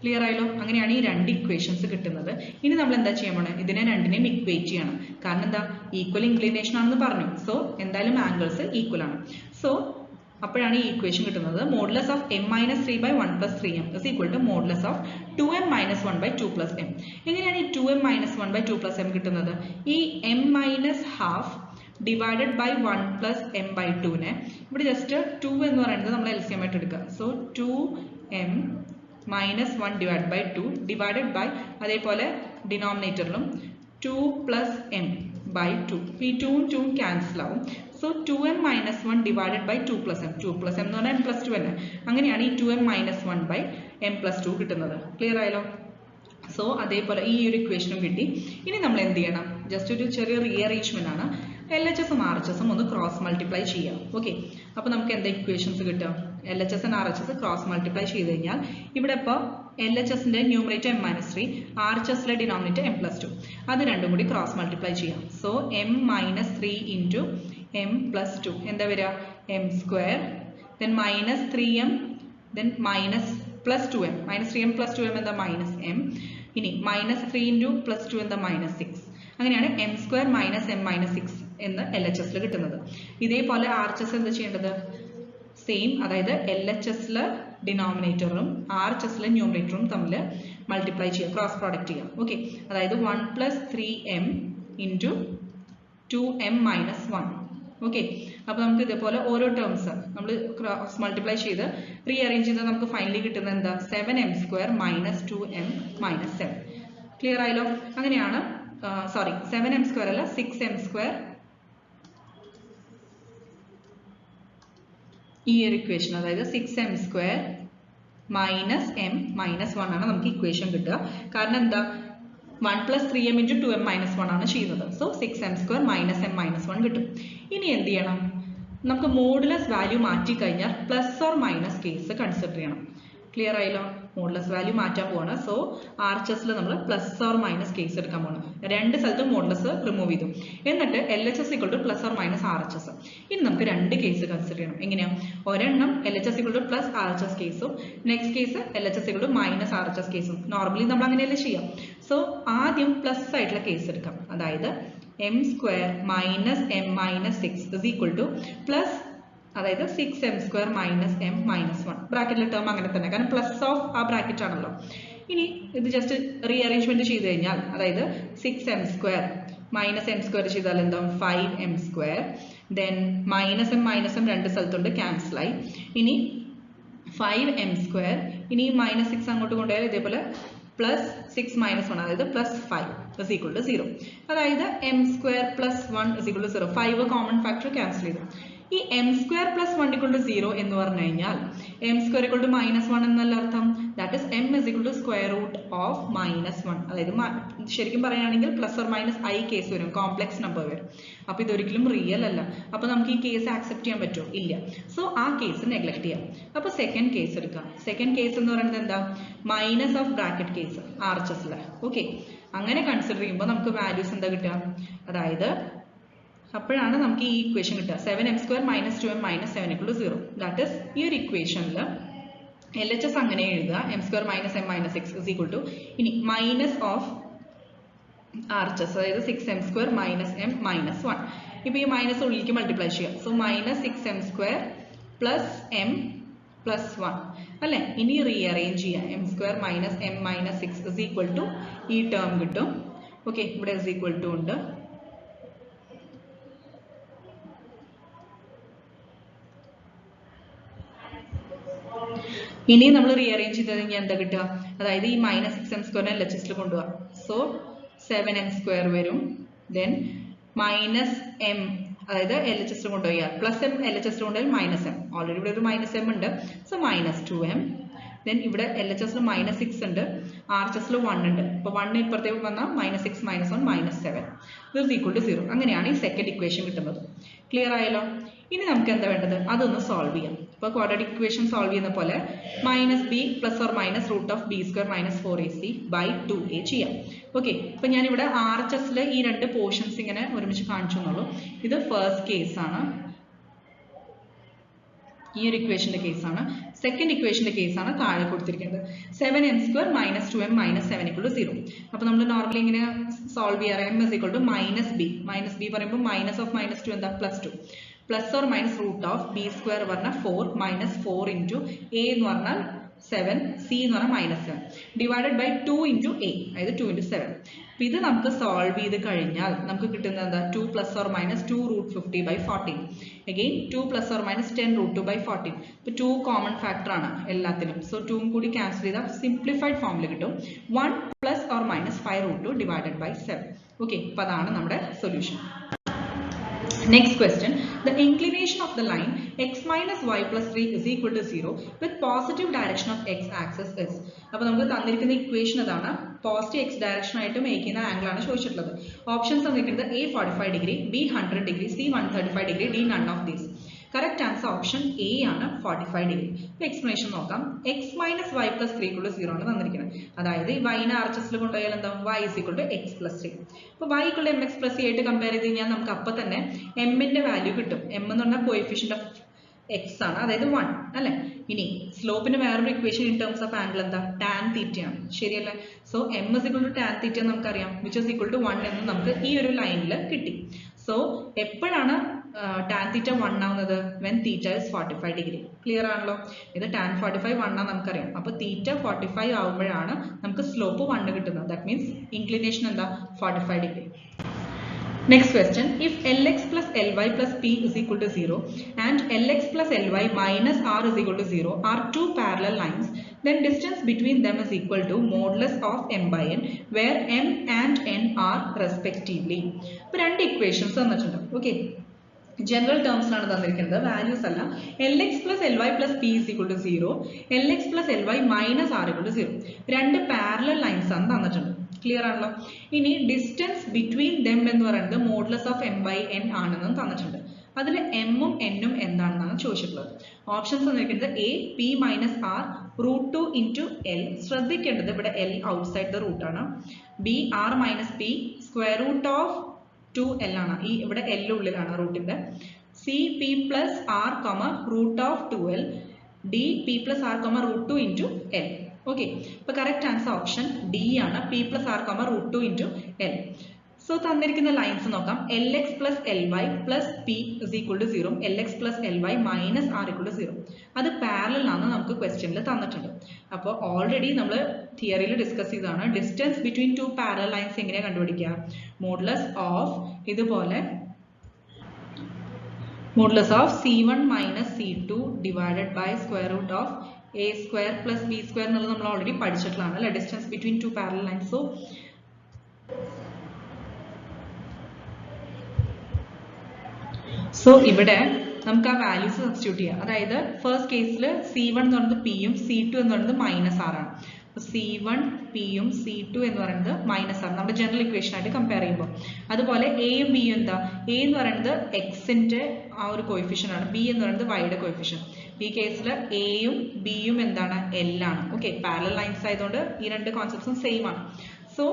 ക്ലിയർ ആയല്ലോ? അങ്ങനെയാണ് ഈ രണ്ട് ഇക്വേഷൻസ് കിട്ടുന്നത്. ഇനി നമ്മൾ എന്താ ചെയ്യാൻ പോണേ? ഇതിനെ രണ്ടിനെയും ഇക്വേറ്റ് ചെയ്യണം. കാരണം എന്താ? ഈക്വൽ ഇൻക്ലിനേഷൻ ആണെന്ന് പറഞ്ഞു. സോ എന്തായാലും ആംഗിൾസ് ഈക്വൽ ആണ്. സോ അപ്പോഴാണ് ഈ ഇക്വേഷൻ കിട്ടുന്നത്. Modulus of m minus 3 by 1 plus 3m is equal to modulus of 2m minus 1 by 2 plus m. എങ്ങനെയാണ് ഈ 2m minus 1 by 2 plus m കിട്ടുന്നത്? ഈ m minus half divided by 1 plus m by 2 നെ ഇവിടെ just 2 എന്ന് പറയുന്നത് നമ്മൾ LCM ആയിട്ട് എടുക്കുക. So 2m minus 1 divided by 2 divided by അതേപോലെ ഡിനോമിനേറ്ററിലും 2 plus m by 2. ഈ 2 ഉം 2 ഉം ക്യാൻസൽ ആവും. So 2m minus 1 divided by 2 plus m. 2 plus m എന്ന് പറഞ്ഞാൽ m plus 2 തന്നെ. അങ്ങനെയാണ് ഈ 2m minus 1 by m plus 2 കിട്ടുന്നത്. ക്ലിയർ ആയല്ലോ? സോ അതേപോലെ ഈ ഒരു ഇക്വേഷനും കിട്ടി. ഇനി നമ്മൾ എന്ത് ചെയ്യണം? ജസ്റ്റ് ഒരു ചെറിയ റീഅറേഞ്ച്മെന്റ് ആണ്. LHS ഉം RHS ഉം ഒന്ന് ക്രോസ് മൾട്ടിപ്ലൈ ചെയ്യാം. ഓക്കെ, അപ്പോൾ നമുക്ക് എന്താ ഇക്വേഷൻസ് കിട്ടുക? LHS and RHS cross multiply ചെയ്ത് കഴിഞ്ഞാൽ ഇവിടെ ഇപ്പോൾ LHSന്റെ ന്യൂമറേറ്റർ m minus 3, RHSലെ ഡിനോമിനേറ്റർ m plus 2, അത് രണ്ടും കൂടി ക്രോസ് മൾട്ടിപ്ലൈ ചെയ്യാം. So m minus 3 into m plus 2 എന്താ വരിക? m square, then minus 3m, then minus plus 2m, minus 3m plus 2m എന്താ? minus m. ഇനി minus 3 into plus 2 എന്താ? minus 6. അങ്ങനെയാണ് m square minus m minus 6 എന്ന് LHSൽ കിട്ടുന്നത്. ഇതേപോലെ RHS എന്താ ചെയ്യേണ്ടത്? സെയിം, അതായത് LHSലെ ഡിനോമിനേറ്ററും RHSലെ ന്യൂമറേറ്ററും തമ്മിൽ മൾട്ടിപ്ലൈ ചെയ്യുക, ക്രോസ് പ്രോഡക്റ്റ് ചെയ്യുക. ഓക്കെ, അതായത് 1 plus 3m into 2m minus 1. Okay, അപ്പോൾ നമുക്ക് ഇതേപോലെ ഓരോ ടേംസ് നമ്മൾ ക്രോസ് മൾട്ടിപ്ലൈ ചെയ്ത് റീഅറേഞ്ച് ചെയ്ത് നമുക്ക് ഫൈനലി കിട്ടുന്നത് എന്താ? 7m square minus 2m minus 7. Clear ആയല്ലോ? അങ്ങനെയാണ് സോറി 7m square അല്ല 6m square. ഈ ഒരു ഇക്വേഷൻ അതായത് 6m square minus m minus 1 ആണ് നമുക്ക് ഇക്വേഷൻ കിട്ടുക. കാരണം എന്താ? 1 plus 3m into 2m minus 1 ആണ് ചെയ്യുന്നത്. So 6m square minus m minus 1 കിട്ടും. ഇനി എന്ത് ചെയ്യണം? നമുക്ക് മോഡുലസ് വാല്യൂ മാറ്റി കഴിഞ്ഞാൽ plus or minus case consider ചെയ്യണം. ക്ലിയർ ആയല്ലോ? മോഡുലസ് വാല്യൂ മാറ്റാൻ പോവാണ്. സോ RHSൽ നമ്മൾ പ്ലസ് ഓർ മൈനസ് കേസ് എടുക്കാൻ പോകണം. രണ്ട് സ്ഥലത്തും മോഡുലസ് റിമൂവ് ചെയ്തു. എന്നിട്ട് LHS equal to plus or minus RHS. ഇനി നമുക്ക് രണ്ട് കേസ് കൺസിഡർ ചെയ്യണം. എങ്ങനെയാണ്? ഒരെണ്ണം LHS equal to plus RHS കേസും next case LHS equal to minus RHS കേസും. നോർമലി നമ്മൾ അങ്ങനെയല്ലേ ചെയ്യാം. സോ ആദ്യം പ്ലസ് ആയിട്ടുള്ള കേസ് എടുക്കാം. അതായത് m square minus m minus 6 is equal to plus, അതായത് 6m square minus m minus 1. ബ്രാക്കറ്റിലെ ടേം അങ്ങനെ തന്നെ, കാരണം പ്ലസ് ഓഫ് ആ ബ്രാക്കറ്റ് ആണല്ലോ. ഇനി ഇത് ജസ്റ്റ് റീഅറേഞ്ച്മെന്റ് ചെയ്ത് കഴിഞ്ഞാൽ അതായത് 6m square minus m square ചെയ്താൽ എന്താവും? 5m square. Then minus m രണ്ട് സ്ഥലത്തുണ്ട്, ക്യാൻസൽ ആയി. ഇനി 5m square, ഇനി മൈനസ് 6 അങ്ങോട്ട് കൊണ്ടുപോയാൽ ഇതേപോലെ പ്ലസ് 6 minus 1 അതായത് പ്ലസ് 5 is equal to 0. അതായത് m square plus 1 is equal to 0. 5 common factor cancel ചെയ്തു. ഈ m square plus 1 equal to 0 എന്ന് പറഞ്ഞു കഴിഞ്ഞാൽ m square equal to minus 1 എന്നല്ല അർത്ഥം. That is m is equal to square root of minus 1. അതായത് ശരിക്കും പറയുകയാണെങ്കിൽ plus or minus i case വരും, കോംപ്ലക്സ് നമ്പർ വരും. അപ്പോൾ ഇതൊരിക്കലും റിയൽ അല്ല. അപ്പോൾ നമുക്ക് ഈ കേസ് ആക്സെപ്റ്റ് ചെയ്യാൻ പറ്റുമോ? ഇല്ല. സോ ആ കേസ് നെഗ്ലക്ട് ചെയ്യാം. അപ്പോൾ സെക്കൻഡ് കേസ് എടുക്കാം. സെക്കൻഡ് കേസ് എന്ന് പറയുന്നത് എന്താ? മൈനസ് ഓഫ് ബ്രാക്കറ്റ് കേസ് RHSൽ. ഓക്കെ, അങ്ങനെ കൺസിഡർ ചെയ്യുമ്പോൾ നമുക്ക് വാല്യൂസ് എന്താ കിട്ടുക? അതായത് അപ്പോഴാണ് നമുക്ക് ഈ ഇക്വേഷൻ കിട്ടുക. 7m square minus 2m minus 7 equal to 0. That is ഈ ഒരു ഇക്വേഷനിൽ LHS അങ്ങനെ എഴുതുക, m square minus m minus 6 is equal to ഇനി മൈനസ് ഓഫ് RHS അതായത് 6m square minus m minus 1. ഇപ്പോൾ ഈ മൈനസ് ഉള്ളിലേക്ക് മൾട്ടിപ്ലൈ ചെയ്യാം. So minus 6m square plus m plus 1 അല്ലേ? ഇനി റീഅറേഞ്ച് ചെയ്യാം. m square minus m minus 6 is equal to ഈ ടേം കിട്ടും. ഓക്കെ, ഇവിടെ is equal to ഉണ്ട്. ഇനി നമ്മൾ റീഅറേഞ്ച് ചെയ്ത് കഴിഞ്ഞാൽ എന്താ കിട്ടുക? അതായത് ഈ മൈനസ് 6m സ്ക്വയറിനെ LHSൽ കൊണ്ടുപോകാം. സോ 7m സ്ക്വയർ വരും. ദെൻ മൈനസ് m അതായത് LHSൽ കൊണ്ടുപോയാൽ പ്ലസ് m LHSൽ കൊണ്ടുപോയാൽ മൈനസ് m. ഓൾറെഡി ഇവിടെ ഒരു മൈനസ് m ഉണ്ട്. So minus 2m. ദെൻ ഇവിടെ LHSൽ മൈനസ് 6 ഉണ്ട്, RHSൽ 1 ഉണ്ട്. അപ്പോൾ 1 ഇപ്പുറത്തേക്ക് വന്നാൽ minus 6 minus 1 minus 7 this equal to 0. അങ്ങനെയാണ് ഈ സെക്കൻഡ് ഇക്വേഷൻ കിട്ടുന്നത്. ക്ലിയർ ആയല്ലോ? ഇനി നമുക്ക് എന്താ വേണ്ടത്? അതൊന്ന് സോൾവ് ചെയ്യാം. ഇപ്പോൾ ക്വാഡ്രാറ്റിക് ഇക്വേഷൻ സോൾവ് ചെയ്യുന്ന പോലെ minus b plus or minus root of b square minus 4ac by 2a ചെയ്യാം. ഓക്കെ, അപ്പോൾ ഞാനിവിടെ RHSൽ ഈ രണ്ട് പോർഷൻസ് ഇങ്ങനെ ഒരുമിച്ച് കാണിച്ചു എന്നുള്ളൂ. ഇത് ഫസ്റ്റ് കേസാണ്, ഈ ഒരു ഇക്വേഷന്റെ കേസാണ്. സെക്കൻഡ് ഇക്വേഷന്റെ കേസാണ് താഴെ കൊടുത്തിരിക്കുന്നത്. 7m square minus 2m minus 7 equal to 0. അപ്പോൾ നമ്മൾ നോർമലി ഇങ്ങനെ സോൾവ് ചെയ്യാറ് m is equal to minus b പറയുമ്പോൾ മൈനസ് ഓഫ് മൈനസ് 2 എന്താ? Plus 2. Plus or minus root of b square പറഞ്ഞാൽ 4 മൈനസ് 4 ഇൻറ്റു എ എന്ന് പറഞ്ഞാൽ 7, സി എന്ന് പറഞ്ഞാൽ minus 7 divided by 2 into a, അതായത് 2 ഇൻറ്റു 7. അപ്പോൾ ഇത് നമുക്ക് സോൾവ് ചെയ്ത് കഴിഞ്ഞാൽ നമുക്ക് കിട്ടുന്നത് എന്താ? 2 plus or minus 2 root 50 by 14. Again 2 plus or minus 10 root 2 by 14. ഇപ്പോൾ 2 കോമൺ ഫാക്ടർ ആണ് എല്ലാത്തിലും. സോ 2 കൂടി ക്യാൻസൽ ചെയ്താൽ സിംപ്ലിഫൈഡ് ഫോമിൽ കിട്ടും 1 plus or minus 5 root 2 divided by 7. Okay, അപ്പോൾ അതാണ് നമ്മുടെ solution. Next question, the inclination of the line x minus y plus 3 is equal to 0 with positive direction of x axis is. അപ്പോൾ നമുക്ക് തന്നിരിക്കുന്ന equation അതാണ്. Positive x direction ആയിട്ട് make ചെയ്യുന്ന angle ആണ് ചോദിച്ചിട്ടുള്ളത്. ഓപ്ഷൻസ് തന്നിരിക്കുന്നത് A 45 degree, B 100 degree, C 135 degree, D none of these. Correct answer option A ആണ് 45 ഡിഗ്രി. ഇപ്പോൾ എക്സ്പ്ലനേഷൻ നോക്കാം. x മൈനസ് വൈ പ്ലസ് 3 = 0 ആണ് തന്നിരിക്കുന്നത്. അതായത് ഈ വൈനെ ആർച്ചസിൽ കൊണ്ടുപോയാൽ എന്താ? y = x plus 3. അപ്പോൾ y = mx plus c ആയിട്ട് കമ്പയർ ചെയ്ത് കഴിഞ്ഞാൽ നമുക്ക് അപ്പോൾ തന്നെ m ന്റെ വാല്യൂ കിട്ടും. m എന്ന് പറഞ്ഞാൽ കോഎഫിഷ്യന്റ് ഓഫ് x ആണ്, അതായത് 1 അല്ലേ. ഇനി സ്ലോപ്പിന് വേറൊരു equation in terms of angle എന്താ? tan θ ആണ്, ശരിയല്ലേ. സോ m = tan θ നമുക്കറിയാം, which is equal to 1 എന്ന് നമുക്ക് ഈ ഒരു ലൈനിൽ കിട്ടി. സോ എപ്പോഴാണ് tan θ 1 ആവുന്നത്? when θ is 45 degree. ക്ലിയർ ആണല്ലോ. ഇത് tan 45 1 ആണ് നമുക്കറിയാം. അപ്പോൾ θ 45 ആവുമ്പോഴാണ് നമുക്ക് സ്ലോപ്പ് 1 കിട്ടുന്നത്. ദാറ്റ് മീൻസ് ഇൻക്ലിനേഷൻ എന്താ? 45 degree. Next question, if Lx plus Ly plus P is equal to 0 and Lx plus Ly minus R is equal to 0 are two parallel lines, then distance between them is equal to modulus of m by n, where m and n are respectively. ഇപ്പോൾ രണ്ട് equations തന്നിട്ടുണ്ട്. Okay, general ടേംസിലാണ് തന്നിരിക്കുന്നത്, values അല്ല. Lx plus Ly plus P is equal to 0, Lx plus Ly minus R equal to 0. രണ്ട് parallel lines ആണ് തന്നിട്ടുണ്ട്. Clear ആണല്ലോ. ഇനി ഡിസ്റ്റൻസ് ബിറ്റ്വീൻ ദം എന്ന് പറയുന്നത് modulus of m by n ആണെന്നും തന്നിട്ടുണ്ട്. അതിൽ m ഉം n ഉം എന്താണെന്നാണ് ചോദിച്ചിട്ടുള്ളത്. ഓപ്ഷൻസ് തന്നിരിക്കുന്നത് A P minus R √2 into L. ശ്രദ്ധിക്കേണ്ടത് ഇവിടെ L ഔട്ട്സൈഡ് ദ റൂട്ട് ആണ്. B R minus P square root of 2L ആണ്. ഈ ഇവിടെ L ഉള്ളിലാണ് റൂട്ടിന്റെ. C P plus R root of 2L. D P plus R √2 into L. Okay, അപ്പോൾ correct answer option D ആണ്, P plus R √2 into L. So തന്നിരിക്കുന്ന lines നോക്കാം. Lx plus Ly plus P is equal to 0, Lx plus Ly minus R equal to 0. അത് parallel ആണ് നമുക്ക് ക്വസ്റ്റ്യനിൽ തന്നിട്ടുണ്ട്. അപ്പോൾ ഓൾറെഡി നമ്മൾ തിയറിയിൽ ഡിസ്കസ് ചെയ്തതാണ്. Distance between two parallel lines എങ്ങനെയാണ് കണ്ടുപിടിക്കുക? മോഡുലസ് ഓഫ് ഇതുപോലെ modulus of C1 minus C2 divided by square root of a square plus b square എന്നുള്ളത് നമ്മൾ ഓൾറെഡി പഠിച്ചിട്ടുള്ളതാണ് അല്ലേ, distance between two parallel lines. So ഇവിടെ നമുക്ക് ആ വാല്യൂസ് സബ്സ്റ്റിറ്റ്യൂട്ട് ചെയ്യാം. അതായത് ഫസ്റ്റ് കേസിൽ C1 എന്ന് പറയുന്നത് P യും C2 എന്ന് പറയുന്നത് മൈനസ് R ആണ്. അപ്പോൾ C1 P യും C2 എന്ന് പറയുന്നത് മൈനസ് R, നമ്മുടെ ജനറൽ ഇക്വേഷൻ ആയിട്ട് കമ്പയർ ചെയ്യുമ്പോൾ. അതുപോലെ A യും B യും എന്താ? A എന്ന് പറയുന്നത് എക്സിന്റെ ആ ഒരു കോഎഫിഷ്യന്റ് ആണ്, B എന്ന് പറയുന്നത് വൈയുടെ കോഎഫിഷ്യന്റ്. ഈ കേസിൽ A യും B യും എന്താണ്? L ആണ്. ഓക്കെ, പാരലൽ ലൈൻസ് ആയതുകൊണ്ട് ഈ രണ്ട് കോൺസെപ്റ്റ്സും സെയിം ആണ്. സോ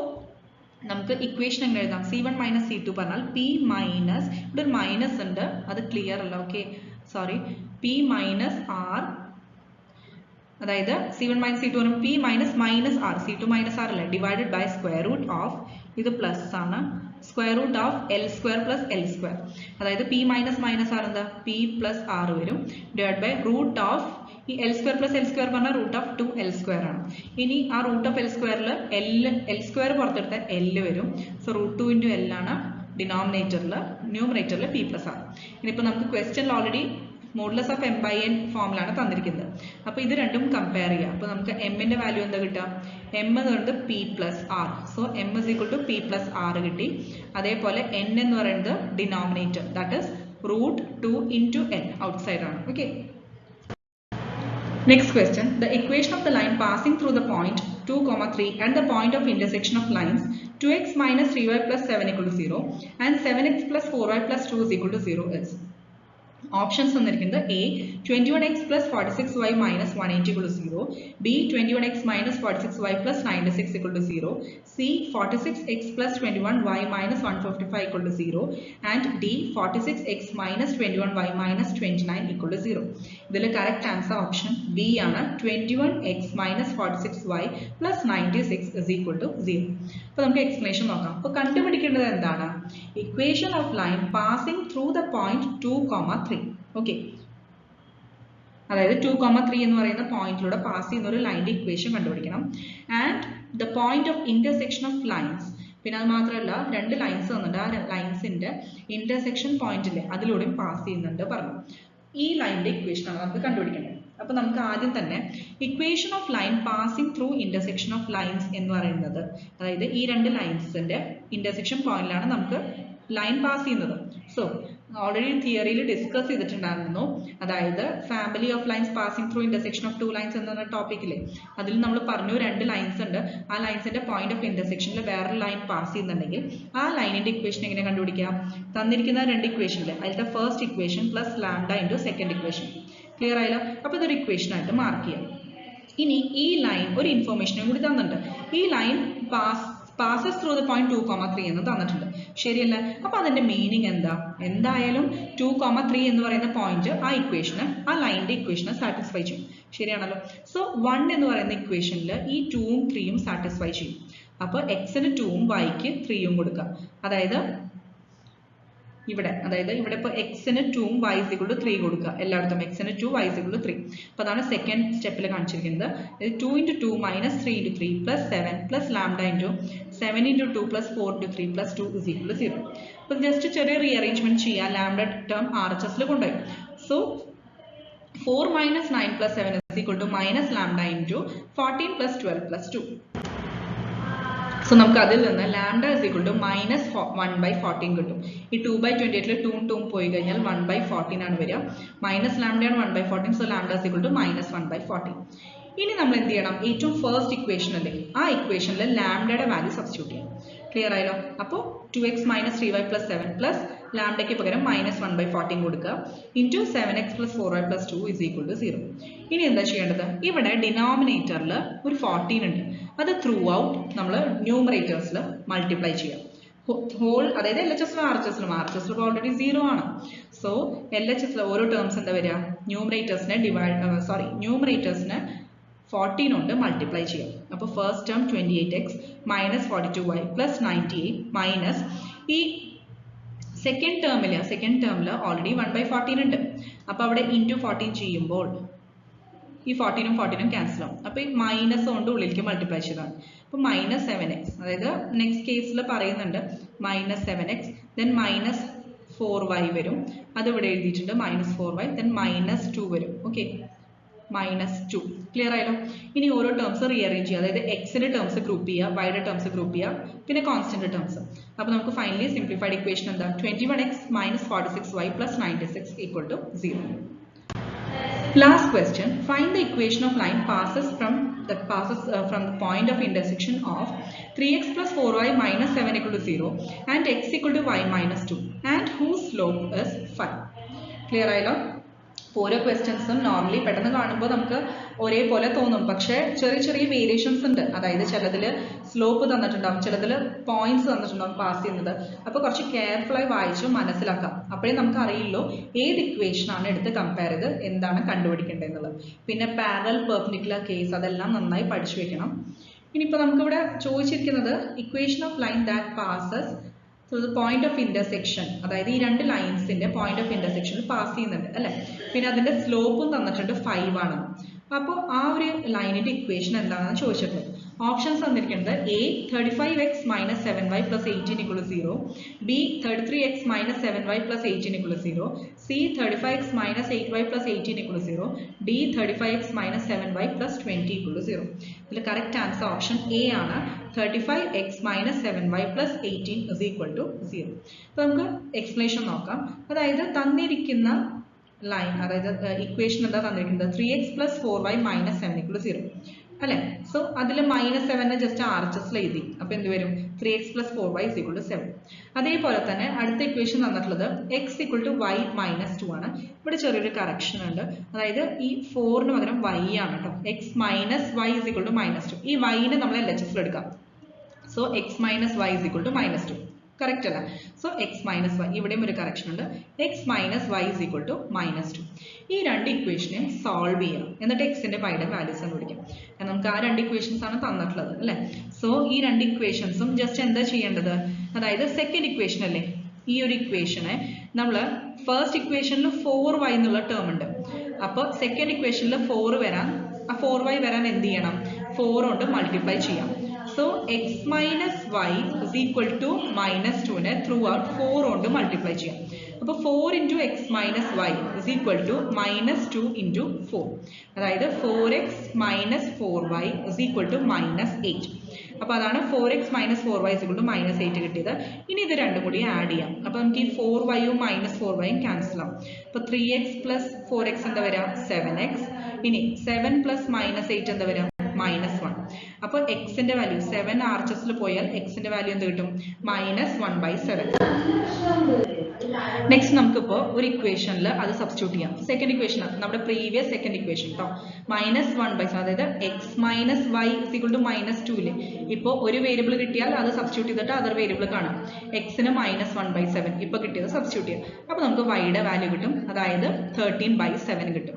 നമുക്ക് ഇക്വേഷൻ എങ്ങനെ എഴുതാം? C1 minus C2 പറഞ്ഞാൽ P മൈനസ്, ഇവിടെ ഒരു മൈനസ് ഉണ്ട്, അത് ക്ലിയർ അല്ല. Okay, sorry, P minus R, അതായത് C1 minus C2 പറഞ്ഞാൽ P minus R, C2 minus R അല്ലേ, divided by square root of, ഇത് പ്ലസ് ആണ്, square root of L square plus L square. അതായത് P മൈനസ് R എന്താ? P plus R വരും, divide by root of ഈ L square plus L square പറഞ്ഞാൽ root of 2L square ആണ്. ഇനി ആ റൂട്ട് ഓഫ് L സ്ക്വയറിൽ L സ്ക്വയർ പുറത്തെടുത്താൽ L വരും. സോ √2 into L ആണ് ഡിനോമിനേറ്ററിൽ, ന്യൂമറേറ്ററിൽ P പ്ലസ് R. ഇനിയിപ്പോൾ നമുക്ക് ക്വസ്റ്റ്യനിൽ already modulus of m by n ഫോമിലാണ് തന്നിരിക്കുന്നത്. അപ്പോൾ ഇത് രണ്ടും കമ്പയർ ചെയ്യാം. അപ്പോൾ നമുക്ക് m ന്റെ വാല്യൂ എന്താ കിട്ടുക? m എന്ന് പറയുന്നത് P plus R. So m is equal to P plus R കിട്ടി. അതേപോലെ n എന്ന് പറയുന്നത് denominator, that is √2 into n outside ആണ്. Okay, next question, the equation of the line passing through the point 2, 3 and the point of intersection of lines 2x minus 3y plus 7 equal to 0 and 7x plus 4y plus 2 is equal to 0 is. Options തന്നിരിക്കുന്നത് A 21x plus 46y minus 180 equal to 0, B 21x minus 46y plus 96 equal to 0, C 46x plus 21y minus 155 equal to 0 and D 46x minus 21y minus 29 equal to 0. ഇതിൽ correct answer option B ആണ്, 21x minus 46y plus 96 is equal to 0. അപ്പോൾ നമുക്ക് explanation നോക്കാം. അപ്പോൾ കണ്ടുപിടിക്കേണ്ടത് എന്താണ്? Equation of line passing through the point 2, 3. Okay, അതായത് 2,3 എന്ന് പറയുന്ന പോയിന്റിലൂടെ പാസ് ചെയ്യുന്ന ഒരു ലൈനിന്റെ ഇക്വേഷൻ കണ്ടുപിടിക്കണം. And the point of intersection of lines, പിന്നെ അത് മാത്രമല്ല രണ്ട് ലൈൻസ് തന്നിട്ട് ആ ലൈൻസിന്റെ ഇന്റർസെക്ഷൻ പോയിന്റിലെ അതിലൂടെയും പാസ് ചെയ്യുന്നുണ്ട് പറഞ്ഞു. ഈ ലൈനിന്റെ ഇക്വേഷൻ ആണ് നമുക്ക് കണ്ടുപിടിക്കേണ്ടത്. അപ്പൊ നമുക്ക് ആദ്യം തന്നെ equation of line passing through intersection of lines എന്ന് പറയുന്നത്, അതായത് ഈ രണ്ട് ലൈൻസിന്റെ ഇന്റർസെക്ഷൻ പോയിന്റിലാണ് നമുക്ക് ലൈൻ പാസ് ചെയ്യുന്നത്. സോ ഓൾറെഡി തിയറിയിൽ ഡിസ്കസ് ചെയ്തിട്ടുണ്ടായിരുന്നു, അതായത് family of lines passing through intersection of two lines എന്ന ടോപ്പിക്കിലെ അതിൽ നമ്മൾ പറഞ്ഞു രണ്ട് ലൈൻസ് ഉണ്ട്, ആ ലൈൻസിന്റെ പോയിന്റ് ഓഫ് ഇന്റർസെക്ഷനിൽ വേറൊരു ലൈൻ പാസ് ചെയ്യുന്നുണ്ടെങ്കിൽ ആ ലൈനിന്റെ ഇക്വേഷൻ എങ്ങനെ കണ്ടുപിടിക്കാം? തന്നിരിക്കുന്ന രണ്ട് ഇക്വേഷനിൽ അതിലത്തെ first equation plus lambda into second equation. Clear ആയല്ലോ? അപ്പൊ ഇതൊരു ഇക്വേഷൻ ആയിട്ട് മാർക്ക് ചെയ്യാം. ഇനി ഈ ലൈൻ ഒരു ഇൻഫോർമേഷനും കൂടി തന്നിട്ടുണ്ട്, ഈ line passes through the point 2,3 എന്ന് തന്നിട്ടുണ്ട്, ശരിയല്ലേ? അപ്പൊ അതിന്റെ മീനിങ് എന്താ? എന്തായാലും 2,3 എന്ന് പറയുന്ന പോയിന്റ് ആ ഇക്വേഷന്, ആ ലൈനിന്റെ ഇക്വേഷനെ സാറ്റിസ്ഫൈ ചെയ്യും, ശരിയാണല്ലോ? സോ 1 എന്ന് പറയുന്ന ഇക്വേഷനിൽ ഈ 2ഉം 3ഉം സാറ്റിസ്ഫൈ ചെയ്യും. അപ്പൊ എക്സിന് 2ഉം വൈക്ക് 3ഉം കൊടുക്കാം. അതായത് ഇവിടെ ഇപ്പോൾ എക്സിന് 2ഉം y is equal to 3 കൊടുക്കുക, എല്ലായിടത്തും എക്സിന് 2 y is equal to 3. അപ്പോൾ അതാണ് സെക്കൻഡ് സ്റ്റെപ്പിൽ കാണിച്ചിരിക്കുന്നത്. 2 into 2 minus 3 into 3 plus 7 plus lambda into 7 into 2 plus 4 into 3 plus 2 is equal to 0. അപ്പോൾ ജസ്റ്റ് ചെറിയ റീഅറേഞ്ച്മെന്റ് ചെയ്യാം, ലാംഡ ടേം RHSൽ കൊണ്ടുപോയി. So 4 minus 9 plus 7 is equal to minus lambda into 14 plus 12 plus 2. So നമുക്ക് അതിൽ നിന്ന് lambda is equal to minus 1/14 കിട്ടും. ഈ 2/28 2ഉം 2ഉം പോയി കഴിഞ്ഞാൽ 1/14 ആണ് വരിക. മൈനസ് ലാംഡയാണ് 1/14. So lambda is equal to minus 1/14. ഇനി നമ്മൾ എന്ത് ചെയ്യണം? ഏറ്റവും ഫസ്റ്റ് ഇക്വേഷൻ അല്ലേ, ആ ഇക്വേഷനിൽ ലാംഡയുടെ വാല്യൂ സബ്സ്റ്റിറ്റ്യൂട്ട് ചെയ്യണം. ക്ലിയർ ആയല്ലോ? അപ്പോൾ 2x minus 3y plus 7 plus ലാംഡയ്ക്ക് പകരം മൈനസ് 1/14 കൊടുക്കുക into 7x plus 4y plus 2 is equal to 0. ഇനി എന്താ ചെയ്യേണ്ടത്? ഇവിടെ ഡിനോമിനേറ്ററിൽ ഒരു 14 ഉണ്ട്, അത് ത്രൂ ഔട്ട് നമ്മൾ ന്യൂമറേറ്റേഴ്സിൽ മൾട്ടിപ്ലൈ ചെയ്യാം. ഹോൾ, അതായത് LHSലും RHSലും ഓൾറെഡി 0 ആണ്. സോ LHSൽ ഓരോ ടേംസ് എന്താ വരിക? ന്യൂമറേറ്റേഴ്സിനെ 14 കൊണ്ട് മൾട്ടിപ്ലൈ ചെയ്യാം. അപ്പോൾ first term 28x minus 42y plus 98 minus ഈ സെക്കൻഡ് ടേമിൽ ഓൾറെഡി 1/14 ഉണ്ട്. അപ്പോൾ അവിടെ ഇൻറ്റു 14 ചെയ്യുമ്പോൾ ഈ 14ഉം 14ഉം ക്യാൻസൽ ആവും. അപ്പോൾ ഈ മൈനസ് കൊണ്ട് ഉള്ളിലേക്ക് മൾട്ടിപ്ലൈ ചെയ്താണ്. അപ്പോൾ മൈനസ് 7x, അതായത് നെക്സ്റ്റ് കേസിൽ പറയുന്നുണ്ട് minus 7x then minus 4y വരും, അതിവിടെ എഴുതിയിട്ടുണ്ട് മൈനസ് 4y ദെൻ മൈനസ് 2 വരും. Okay, minus 2. ക്ലിയർ ആയല്ലോ? ഇനി ഓരോ ടേംസ് റീഅറേഞ്ച് ചെയ്യുക, അതായത് എക്സിന്റെ ടേംസ് ഗ്രൂപ്പ് ചെയ്യുക, വൈയുടെ ടേംസ് ഗ്രൂപ്പ് ചെയ്യുക, പിന്നെ കോൺസ്റ്റന്റ് ടേംസ്. അപ്പോൾ നമുക്ക് ഫൈനലി സിംപ്ലിഫൈഡ് ഇക്വേഷൻ എന്താ? 21x minus 46y plus 96 equal to 0. Last question, find the equation of line passes from the point of intersection of 3x plus 4y minus 7 equal to 0 and x equal to y minus 2 and whose slope is 5. Clear ആയല്ലോ? ഓരോ ക്വസ്റ്റ്യൻസും normally പെട്ടെന്ന് കാണുമ്പോൾ നമുക്ക് ഒരേപോലെ തോന്നും, പക്ഷേ ചെറിയ ചെറിയ വേരിയേഷൻസ് ഉണ്ട്. അതായത് ചിലതിൽ സ്ലോപ്പ് തന്നിട്ടുണ്ടാവും, ചിലതിൽ പോയിന്റ്സ് തന്നിട്ടുണ്ടാവും പാസ് ചെയ്യുന്നത്. അപ്പോൾ കുറച്ച് കെയർഫുള്ളായി വായിച്ച് മനസ്സിലാക്കാം, അപ്പോഴേ നമുക്ക് അറിയില്ലോ ഏത് ഇക്വേഷൻ ആണ് എടുത്ത് കമ്പയർ ചെയ്ത് എന്താണ് കണ്ടുപിടിക്കേണ്ടതെന്നുള്ളത്. പിന്നെ പാരലൽ പെർപെൻഡിക്കുലർ കേസ് അതെല്ലാം നന്നായി പഠിച്ചു വെക്കണം. ഇനിയിപ്പോൾ നമുക്കിവിടെ ചോദിച്ചിരിക്കുന്നത് equation of line that passes through the point of intersection, അതായത് ഈ രണ്ട് ലൈൻസിന്റെ പോയിന്റ് ഓഫ് ഇന്റർസെക്ഷനിൽ പാസ് ചെയ്യുന്നുണ്ട് അല്ലെ. പിന്നെ അതിന്റെ സ്ലോപ്പും തന്നിട്ടുണ്ട് 5 ആണ്. അപ്പോൾ ആ ഒരു ലൈനിന്റെ ഇക്വേഷൻ എന്താണെന്ന് ചോദിച്ചിട്ടുണ്ട്. ഓപ്ഷൻസ് തന്നിരിക്കുന്നത് A 35x minus 7y plus 18 equal to 0, B 33x minus 7y plus 18 equal to 0, C 35x minus 8y plus 18 equal to 0, D 35x minus 7y plus 20 equal to 0. ഇതിൽ കറക്റ്റ് ആൻസർ ഓപ്ഷൻ A ആണ്. 35x minus 7y plus 18 is equal to 0. അപ്പോൾ നമുക്ക് explanation നോക്കാം. അതായത് തന്നിരിക്കുന്ന line, അതായത് equation എന്താ തന്നിരിക്കുന്നത്? 3x plus 4y minus 7 equal to 0 അല്ലെ. സോ അതിൽ -7 ജസ്റ്റ് RHS എഴുതി, അപ്പൊ എന്ത് വരും? 3x plus 4y is equal to 7. അതേപോലെ തന്നെ അടുത്ത ഇക്വേഷൻ തന്നിട്ടുള്ളത് x equal to y minus 2 ആണ്. ഇവിടെ ചെറിയൊരു കറക്ഷൻ ഉണ്ട്, അതായത് ഈ 4ന് പകരം y ആണ് കേട്ടോ. x minus y is equal to -2. ഈ y നെ നമ്മൾ LHS എടുക്കാം. So x minus y is equal to -2. Correct അല്ല. സോ x minus y, ഇവിടെയും ഒരു കറക്ഷൻ ഉണ്ട്. x minus y is equal to -2. ഈ രണ്ട് ഇക്വേഷനെയും സോൾവ് ചെയ്യാം, എന്നിട്ട് എക്സിന്റെ പൈയുടെ വാല്യൂസ് കണ്ടുപിടിക്കാം. നമുക്ക് ആ രണ്ട് ഇക്വേഷൻസ് ആണ് തന്നിട്ടുള്ളത് അല്ലെ. സോ ഈ രണ്ട് ഇക്വേഷൻസും ജസ്റ്റ് എന്താ ചെയ്യേണ്ടത്? അതായത് സെക്കൻഡ് ഇക്വേഷൻ അല്ലേ, ഈ ഒരു ഇക്വേഷനെ നമ്മൾ ഫസ്റ്റ് ഇക്വേഷനിൽ 4y എന്നുള്ള ടേം ഉണ്ട്. അപ്പോൾ സെക്കൻഡ് ഇക്വേഷനിൽ 4 വരാൻ ആ 4y വരാൻ എന്ത് ചെയ്യണം? 4 കൊണ്ട് മൾട്ടിപ്ലൈ ചെയ്യാം. So x minus y is equal to -2നെ ത്രൂ ഔട്ട് 4 കൊണ്ട് മൾട്ടിപ്ലൈ ചെയ്യാം. അപ്പോൾ 4 into x minus y is equal to -2 into 4. അതായത് 4x minus 4y is equal to -8. അപ്പോൾ അതാണ് 4x minus 4y is equal to -8 കിട്ടിയത്. ഇനി ഇത് രണ്ടും കൂടി ആഡ് ചെയ്യാം. അപ്പോൾ നമുക്ക് ഈ 4yയും -4yയും ക്യാൻസൽ ആവും. അപ്പോൾ 3x പ്ലസ് 4x എന്താ വരിക? 7x. ഇനി 7 പ്ലസ് -8 എന്താ വരിക? -1. അപ്പോൾ എക്സിന്റെ വാല്യൂ 7 ആർച്ചസിൽ പോയാൽ എക്സിന്റെ വാല്യൂ എന്ത് കിട്ടും? -1/7. നെക്സ്റ്റ് നമുക്കിപ്പോൾ ഒരു ഇക്വേഷനിൽ അത് സബ്സ്റ്റിറ്റ്യൂട്ട് ചെയ്യാം. സെക്കൻഡ് ഇക്വേഷൻ നമ്മുടെ പ്രീവിയസ് സെക്കൻഡ് ഇക്വേഷൻ കേട്ടോ, -1/7, അതായത് x minus y is equal to -2 ഇപ്പോൾ ഒരു വേരിയബിൾ കിട്ടിയാൽ അത് സബ്സ്റ്റിറ്റ്യൂട്ട് ചെയ്തിട്ട് അതർ വേരിയബിൾ കാണാം. എക്സിന് -1/7 ഇപ്പോൾ കിട്ടിയത് സബ്സ്റ്റിറ്റ്യൂട്ട് ചെയ്യാം. അപ്പോൾ നമുക്ക് വൈയുടെ വാല്യൂ കിട്ടും, അതായത് 13/7 കിട്ടും.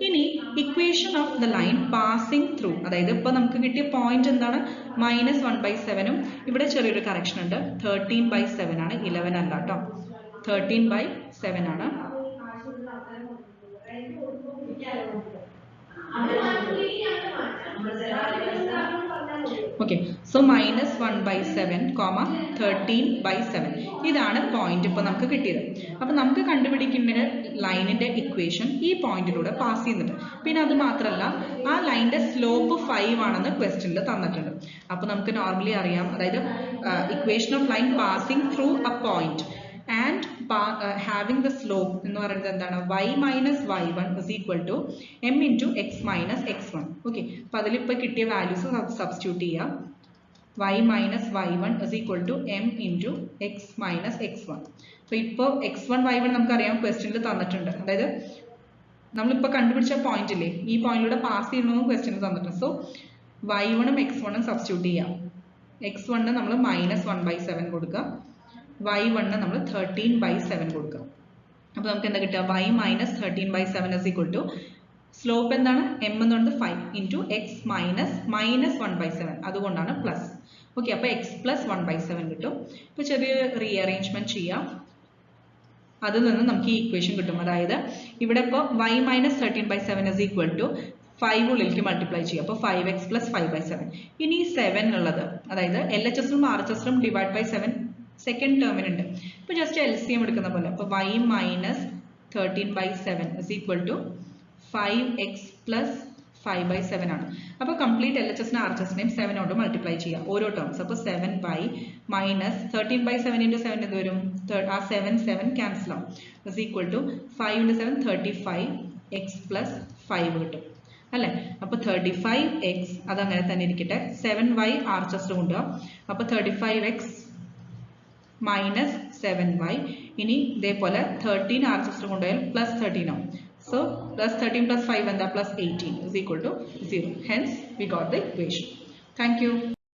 ഇനി equation of the line passing through, അതായത് ഇപ്പോൾ നമുക്ക് കിട്ടിയ പോയിന്റ് എന്താണ്? -1/7ഉം ഇവിടെ ചെറിയൊരു കറക്ഷൻ ഉണ്ട്, 13/7 ആണ്, 11 അല്ല കേട്ടോ, 13/7 ആണ്. ഓക്കെ, സോ -1/7, 13/7 ഇതാണ് പോയിന്റ് ഇപ്പോൾ നമുക്ക് കിട്ടിയത്. അപ്പോൾ നമുക്ക് കണ്ടുപിടിക്കേണ്ട ലൈനിന്റെ ഇക്വേഷൻ ഈ പോയിന്റിലൂടെ പാസ് ചെയ്യുന്നുണ്ട്. പിന്നെ അത് മാത്രമല്ല ആ ലൈനിന്റെ സ്ലോപ്പ് 5 ആണെന്ന് ക്വസ്റ്റ്യനിൽ തന്നിട്ടുണ്ട്. അപ്പോൾ നമുക്ക് നോർമലി അറിയാം, അതായത് equation of line passing through A point and having the slope എന്ന് പറയുന്നത് എന്താണ്? y minus y1 is equal to m into x minus x1. Okay, അപ്പോൾ അതിലിപ്പോൾ കിട്ടിയ വാല്യൂസ് സബ്സ്റ്റിറ്റ്യൂട്ട് ചെയ്യാം. y minus y1 is equal to m into x minus x1. അപ്പോൾ ഇപ്പോൾ x1 y1 നമുക്കറിയാം ക്വസ്റ്റ്യനിൽ തന്നിട്ടുണ്ട്. അതായത് നമ്മളിപ്പോൾ കണ്ടുപിടിച്ച പോയിന്റ് ഇല്ലേ, ഈ പോയിന്റിലൂടെ പാസ് ചെയ്യണമെന്ന് ക്വസ്റ്റ്യനിൽ തന്നിട്ടുണ്ട്. സോ y1ഉം x1ഉം സബ്സ്റ്റിറ്റ്യൂട്ട് ചെയ്യാം. x1 നമ്മൾ -1/7 കൊടുക്കുക, y1 നമ്മൾ 13/7 കൊടുക്കുക. അപ്പോൾ നമുക്ക് എന്താ കിട്ടുക? y minus 13/7 is equal to slope എന്താണ്? m എന്ന് പറയുന്നത് 5 into x minus -1/7, അതുകൊണ്ടാണ് പ്ലസ്. ഓക്കെ, അപ്പോൾ x plus 1/7 കിട്ടും. ഇപ്പോൾ ചെറിയ റീഅറേഞ്ച്മെന്റ് ചെയ്യാം, അതിൽ നിന്ന് നമുക്ക് ഈ ഇക്വേഷൻ കിട്ടും. അതായത് ഇവിടെ ഇപ്പോൾ y minus 13/7 is equal to 5 ഉള്ളിലേക്ക് മൾട്ടിപ്ലൈ ചെയ്യാം. അപ്പോൾ 5x plus 5/7. ഇനി 7 ഉള്ളത്, അതായത് LHSലും RHSലും ഡിവൈഡ് ബൈ 7 സെക്കൻഡ് ടേമിനുണ്ട്. ഇപ്പോൾ ജസ്റ്റ് LCM എടുക്കുന്ന പോലെ, അപ്പോൾ y minus 13/7 is equal to 5x plus 5/7 ആണ്. അപ്പോൾ കംപ്ലീറ്റ് LHSനെ RHSനെയും 7 കൊണ്ട് മൾട്ടിപ്ലൈ ചെയ്യുക ഓരോ ടേംസ്. അപ്പോൾ 7y minus 13/7 into 7 എന്ത് വരും? ആ 7 ക്യാൻസൽ ആവും. is equal to 5 into 7 35x plus 5 കിട്ടും അല്ലേ? അപ്പോൾ 35x അതങ്ങനെ തന്നെ ഇരിക്കട്ടെ, 7y RHS കൊണ്ടുപോകാം. അപ്പോൾ 35x minus 7y. ഇനി ഇതേപോലെ 13 RHS കൊണ്ടുപോയാൽ +13 ആവും. So +13 plus 5 എന്താ? +18 is equal to 0. Hence we got the equation. Thank you.